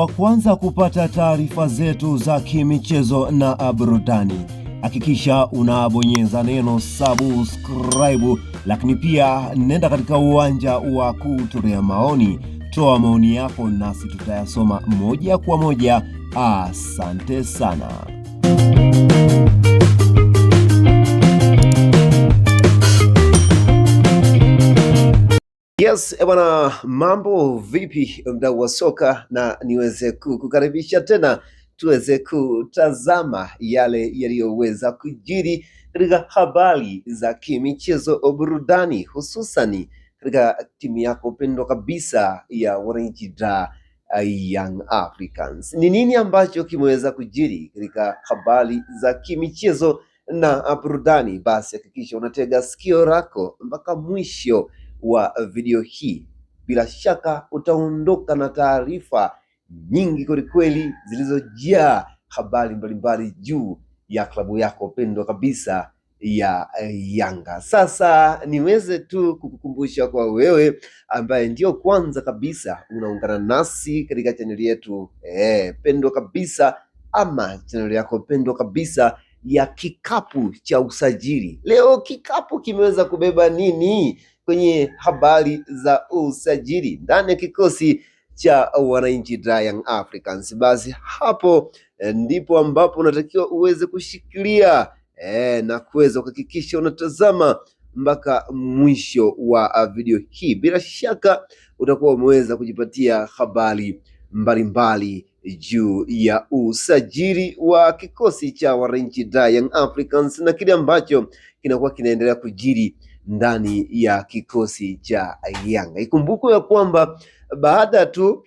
wa kwanza kupata taarifa zetu za kimichezo na burudani, hakikisha unabonyeza neno subscribe, lakini pia nenda katika uwanja wa kutolea maoni. Toa maoni yako nasi tutayasoma moja kwa moja. Asante sana. Yes, bwana, mambo vipi mdau wa soka, na niweze kukaribisha tena tuweze kutazama yale yaliyoweza kujiri katika habari za kimichezo burudani, hususani katika timu yako pendwa kabisa ya wananchi Dar Young Africans. Ni nini ambacho kimeweza kujiri katika habari za kimichezo na burudani? Basi hakikisha unatega sikio lako mpaka mwisho wa video hii. Bila shaka utaondoka na taarifa nyingi kwelikweli zilizojaa habari mbalimbali juu ya klabu yako pendwa kabisa ya Yanga. Sasa niweze tu kukukumbusha kwa wewe ambaye ndio kwanza kabisa unaungana nasi katika chaneli yetu pendwa kabisa, ama chaneli yako pendwa kabisa ya kikapu cha usajili. Leo kikapu kimeweza kubeba nini kwenye habari za usajili ndani ya kikosi cha wananchi Dar Young Africans? Basi hapo ndipo ambapo unatakiwa uweze kushikilia na kuweza kuhakikisha unatazama mpaka mwisho wa video hii. Bila shaka utakuwa umeweza kujipatia habari mbalimbali juu ya usajili wa kikosi cha wananchi Dar Young Africans na kile ambacho kinakuwa kinaendelea kujiri ndani ya kikosi cha Yanga. Ikumbukwe ya kwamba baada tu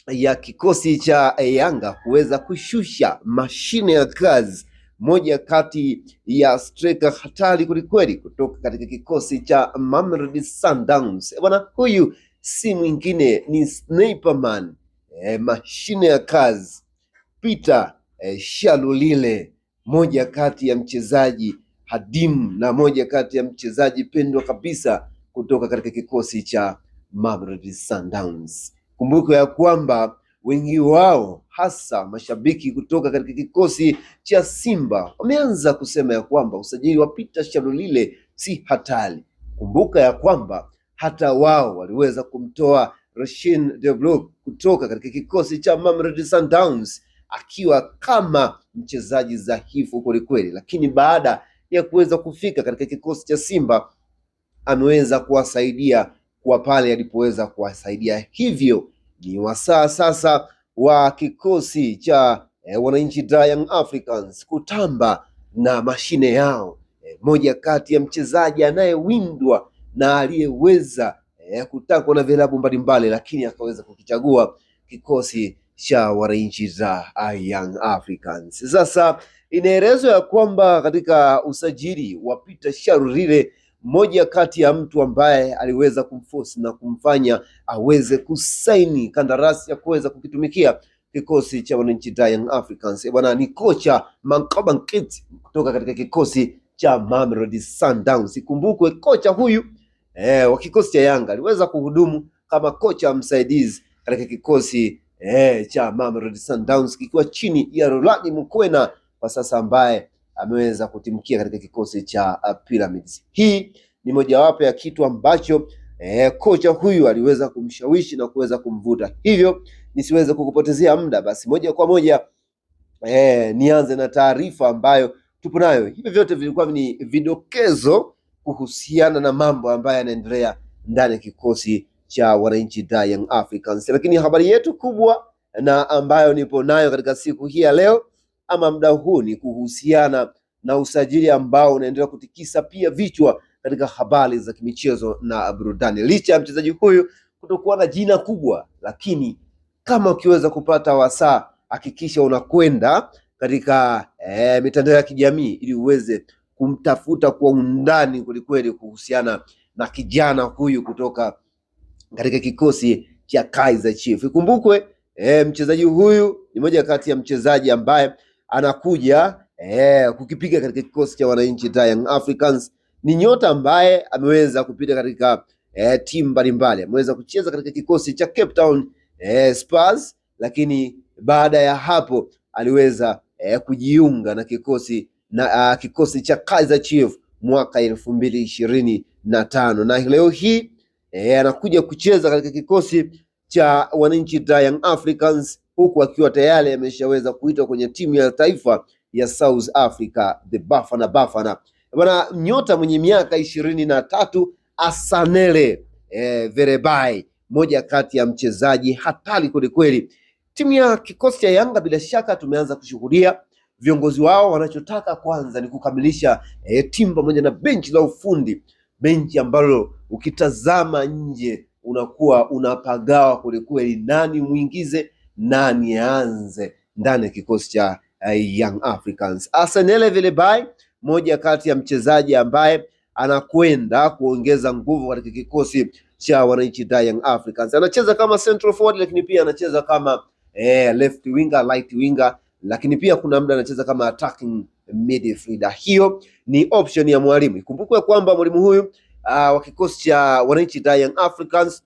ya kikosi cha Yanga kuweza kushusha mashine ya kazi, moja kati ya striker hatari kwelikweli kutoka katika kikosi cha Mamelodi Sundowns. Bwana, huyu si mwingine ni Sniperman, mashine ya kazi, Peter Shalulile, moja kati ya mchezaji hadimu na moja kati ya mchezaji pendwa kabisa kutoka katika kikosi cha Mamelodi Sundowns. Kumbuka ya kwamba wengi wao hasa mashabiki kutoka katika kikosi cha Simba wameanza kusema ya kwamba usajili wa Peter Shalulile si hatari. Kumbuka ya kwamba hata wao waliweza kumtoa Racine De Blok kutoka katika kikosi cha Mamelodi Sundowns akiwa kama mchezaji dhaifu kwelikweli, lakini baada ya kuweza kufika katika kikosi cha Simba ameweza kuwasaidia kwa pale alipoweza kuwasaidia. Hivyo ni wasaa sasa wa kikosi cha wananchi Dar Young Africans kutamba na mashine yao, moja kati ya mchezaji anayewindwa na aliyeweza kutakwa na vilabu mbalimbali, lakini akaweza kukichagua kikosi cha wananchi Dar Young Africans. Sasa inaelezwa ya kwamba katika usajili wa Peter Shalulile, mmoja kati ya mtu ambaye aliweza kumforce na kumfanya aweze kusaini kandarasi ya kuweza kukitumikia kikosi cha wananchi Dar Young Africans, bwana, ni kocha Mankoba Nkiti kutoka katika kikosi cha Mamelodi Sundowns. Ikumbukwe kocha huyu wa kikosi cha Yanga aliweza kuhudumu kama kocha msaidizi katika kikosi cha Mamelodi Sundowns kikiwa chini ya Roland Mukwena kwa sasa, ambaye ameweza kutimkia katika kikosi cha Pyramids. Hii ni mojawapo ya kitu ambacho kocha huyu aliweza kumshawishi na kuweza kumvuta. Hivyo nisiweze kukupotezea muda, basi moja kwa moja nianze na taarifa ambayo tupo nayo. Hivi vyote vilikuwa ni vidokezo kuhusiana na mambo ambayo yanaendelea ndani ya kikosi cha wananchi Dar Young Africans, lakini habari yetu kubwa na ambayo nipo nayo katika siku hii ya leo ama muda huu ni kuhusiana na usajili ambao unaendelea kutikisa pia vichwa katika habari za kimichezo na burudani. Licha ya mchezaji huyu kutokuwa na jina kubwa, lakini kama ukiweza kupata wasaa, hakikisha unakwenda katika mitandao ya kijamii ili uweze kumtafuta kwa undani kwelikweli kuhusiana na kijana huyu kutoka katika kikosi cha Kaizer Chiefs. Ikumbukwe mchezaji huyu ni moja kati ya mchezaji ambaye anakuja kukipiga katika kikosi cha wananchi Dar Young Africans. Ni nyota ambaye ameweza kupita katika timu mbalimbali. Ameweza kucheza katika kikosi cha Cape Town Spurs, lakini baada ya hapo aliweza kujiunga na kikosi cha Kaizer Chiefs mwaka 2025 na leo hii anakuja kucheza katika kikosi cha wananchi Young Africans, huku akiwa tayari ameshaweza kuitwa kwenye timu ya taifa ya South Africa, the Bafana. Bwana, nyota mwenye miaka 23 Asanele Verrebai, moja kati ya mchezaji hatari kwelikweli. Timu ya kikosi cha Yanga bila shaka tumeanza kushuhudia viongozi wao wanachotaka kwanza ni kukamilisha timu pamoja na benchi la ufundi, benchi ambalo ukitazama nje unakuwa unapagawa kwelikweli, nani muingize nani aanze ndani ya kikosi cha Young Africans. Asanele Verrebai, moja kati ya mchezaji ambaye anakwenda kuongeza nguvu katika kikosi cha wananchi Young Africans. Anacheza kama central forward, lakini pia anacheza kama left winger, right winger, lakini pia kuna muda anacheza kama attacking midfielder. Hiyo ni option ya mwalimu. Ikumbukwe kwamba mwalimu huyu wa kikosi cha wananchi Young Africans,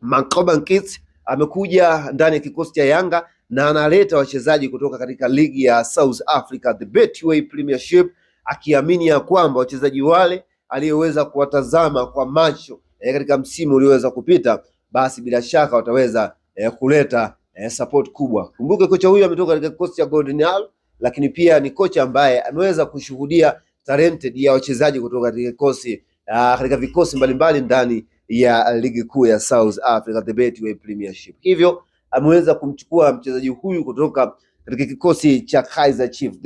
Mankoba Nkits, amekuja ndani ya kikosi cha Yanga na analeta wachezaji kutoka katika ligi ya South Africa, the Betway Premiership, akiamini ya kwamba wachezaji wale aliyoweza kuwatazama kwa macho katika msimu ulioweza kupita, basi bila shaka wataweza kuleta support kubwa. Kumbuke kocha huyu ametoka katika kikosi cha Golden Arrows, lakini pia ni kocha ambaye ameweza kushuhudia talented ya wachezaji kutoka katika vikosi mbalimbali ndani ya ligi kuu ya South Africa, the Betway Premiership. Hivyo ameweza kumchukua mchezaji huyu kutoka katika kikosi cha Kaizer Chiefs,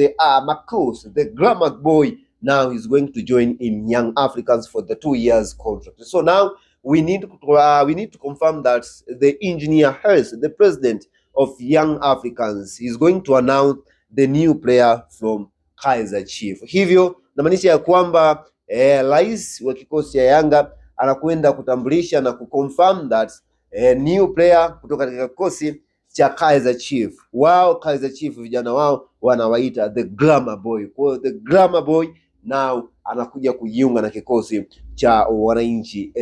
Marcus the Grammar Boy. Now he's going to join in Young Africans for the 2 years contract. So now we need to confirm that the engineer Harris, the president of Young Africans, is going to announce the new player from Kaizer Chiefs. Hivyo namaanisha ya kwamba rais wa kikosi cha Yanga anakwenda kutambulisha na kuconfirm that new player kutoka katika kikosi cha Kaizer Chiefs. Wao Kaizer Chiefs vijana wao wanawaita the Grammar Boy. Kwa the Grammar Boy now anakuja kujiunga na kikosi cha wananchi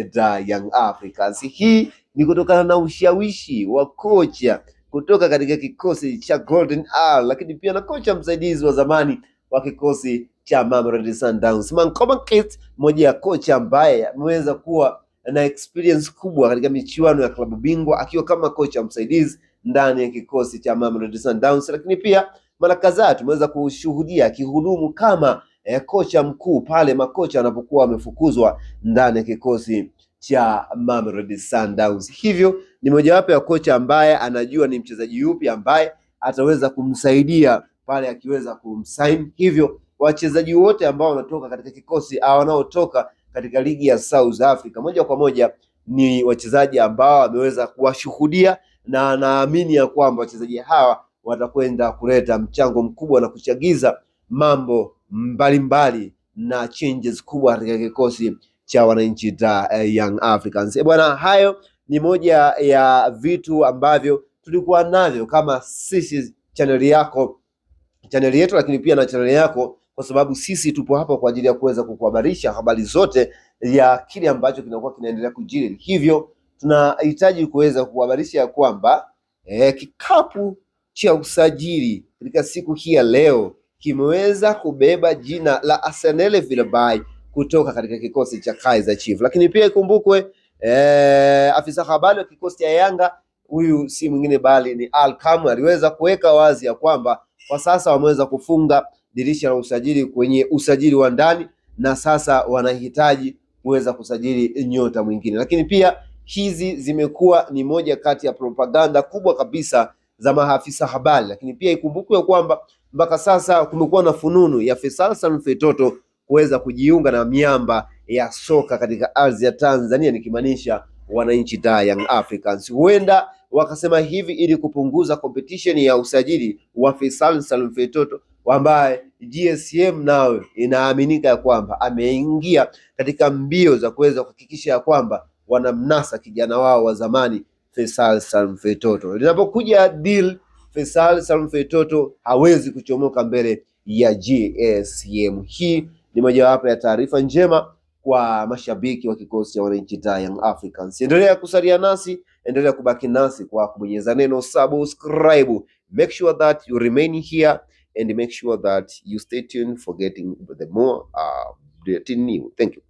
Young Africans. Hii ni kutokana na ushawishi wa kocha kutoka katika kikosi cha Golden Arrows, lakini pia na kocha msaidizi wa zamani wa kikosi cha Mamelodi Sundowns, Mankoba Nkits, mmoja ya kocha ambaye ameweza kuwa na experience kubwa katika michuano ya klabu bingwa akiwa kama kocha msaidizi ndani ya kikosi cha Mamelodi Sundowns, lakini pia mara kadhaa tumeweza kushuhudia akihudumu kama kocha mkuu pale makocha anapokuwa wamefukuzwa ndani ya kikosi cha Mamelodi Sundowns. Hivyo ni mojawapo ya kocha ambaye anajua ni mchezaji yupi ambaye ataweza kumsaidia pale akiweza kumsign. Hivyo wachezaji wote ambao wanatoka katika kikosi au wanaotoka katika ligi ya South Africa moja kwa moja ni wachezaji ambao ameweza kuwashuhudia, na naamini ya kwamba wachezaji hawa watakwenda kuleta mchango mkubwa na kuchagiza mambo mbalimbali na changes kubwa katika kikosi cha wananchi Young Africans. Bwana, hayo ni moja ya vitu ambavyo tulikuwa navyo kama sisi channel yetu, lakini pia na channel yako, kwa sababu sisi tupo hapa kwa ajili ya kuweza kukuhabarisha habari zote ya kile ambacho kinakuwa kinaendelea kujiri. Hivyo tunahitaji kuweza kuhabarisha ya kwamba kikapu cha usajili katika siku hii ya leo kimeweza kubeba jina la Asanele Verrebai kutoka katika kikosi cha Kaizer Chiefs. Lakini pia ikumbukwe afisa habari wa kikosi cha Yanga, huyu si mwingine bali ni Al-Kamwe, aliweza kuweka wazi ya kwamba kwa sasa wameweza kufunga dirisha la usajili kwenye usajili wa ndani na sasa wanahitaji kuweza kusajili nyota mwingine. Lakini pia hizi zimekuwa ni moja kati ya propaganda kubwa kabisa za maafisa habari. Lakini pia ikumbukwe kwamba mpaka sasa kumekuwa na fununu ya Faisal Salum Feitoto kuweza kujiunga na miamba ya soka katika ardhi ya Tanzania, nikimaanisha wananchi Young Africans. Huenda wakasema hivi ili kupunguza competition ya usajili wa Faisal Salum Feitoto, ambaye GSM nao inaaminika ya kwamba ameingia katika mbio za kuweza kuhakikisha ya kwamba wanamnasa kijana wao wa zamani Faisal Salum Feitoto. Linapokuja deal, Faisal Salum Feitoto hawezi kuchomoka mbele ya GSM. Hii ni mojawapo ya taarifa njema kwa mashabiki wa kikosi cha wananchi Young Africans. Endelea kusalia nasi, endelea kubaki nasi kwa kubonyeza neno subscribe. Make sure that you remain here and make sure that you stay tuned for getting the more updated news. Thank you.